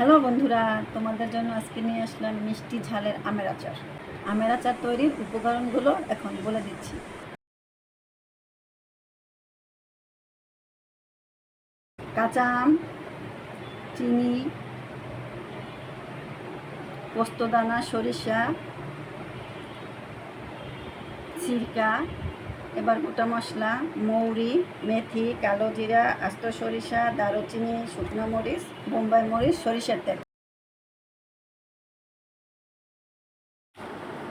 Hello বন্ধুরা, তোমাদের জন্য আজকে নিয়ে আসলাম মিষ্টি ঝালের আমের আচার। আমের আচার তৈরির উপকরণগুলো এখন বলে দিচ্ছি। কাঁচা আম, চিনি, পোস্তদানা, সরিষা, সিরকা, এবার গোটা মশলা, মৌরি, মেথি, কালো জিরা, আস্ত সরিষা, দারুচিনি, শুকনো মরিচ, বোম্বাই মরিচ, সরিষার তেল।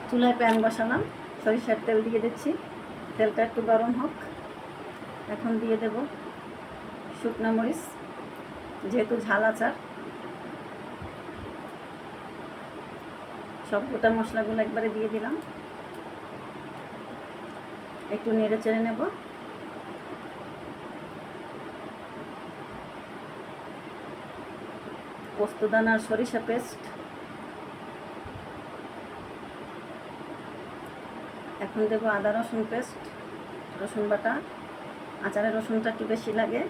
চুলায় প্যান বসালাম, সরিষার তেল দিয়ে দিচ্ছি। তেলটা একটু গরম হোক। এখন দিয়ে দেব শুকনো মরিচ, যেহেতু ঝাল আচার। সব গোটা মশলাগুলো একবারে দিয়ে দিলাম, একটু নেড়ে চেড়ে নেব। পোস্তদানা আর সরিষা পেস্ট, এখন দেবো আদা রসুন পেস্ট, রসুন বাটা। আচারে রসুনটা একটু বেশি লাগে।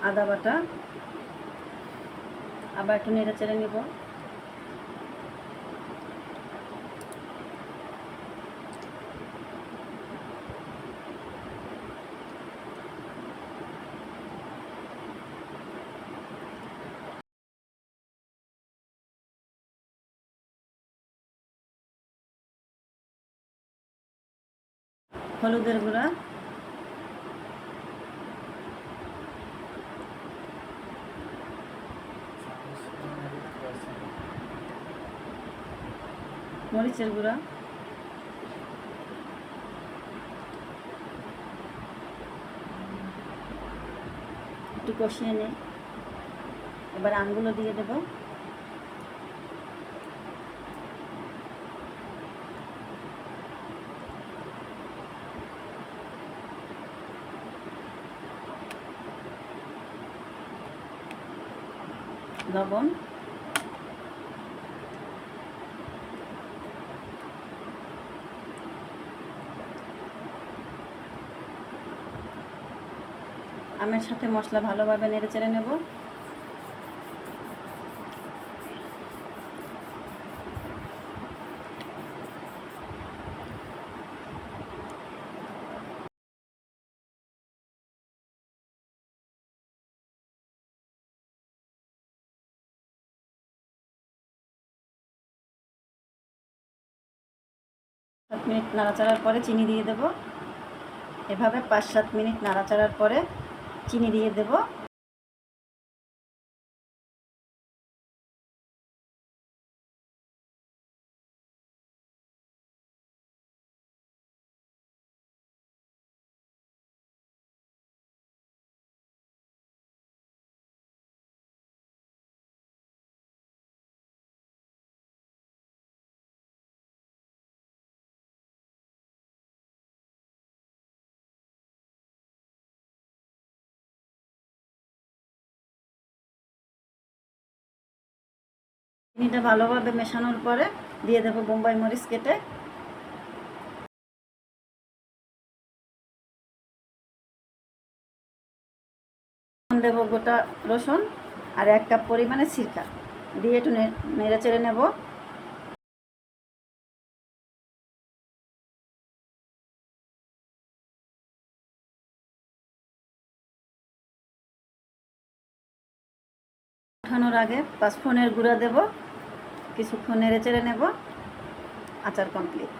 আদা বাটা, আবার একটু নেড়ে চেড়ে নেব। হলুদের গুঁড়া, মরিচের গুঁড়া, একটু কষিয়ে নিই। এবার আমগুলো দিয়ে দেব। লবণ, আমের সাথে মশলা ভালোভাবে নেড়ে চেড়ে নেব। সাত মিনিট নাড়াচাড়ার পরে চিনি দিয়ে দেব। এভাবে 5-7 মিনিট নাড়াচাড়ার পরে চিনি দিয়ে দেব। চিনিটা ভালোভাবে মেশানোর পরে দিয়ে দেবো বোম্বাই মরিচ কেটে। দেবো গোটা রসুন আর 1 কাপ পরিমাণে সিরকা দিয়ে একটু নেড়ে চেড়ে নেব। ওঠানোর আগে 5 ফোড়নের গুঁড়া দেব। কিছুক্ষণ নেড়ে চেড়ে নেব। আচার কমপ্লিট।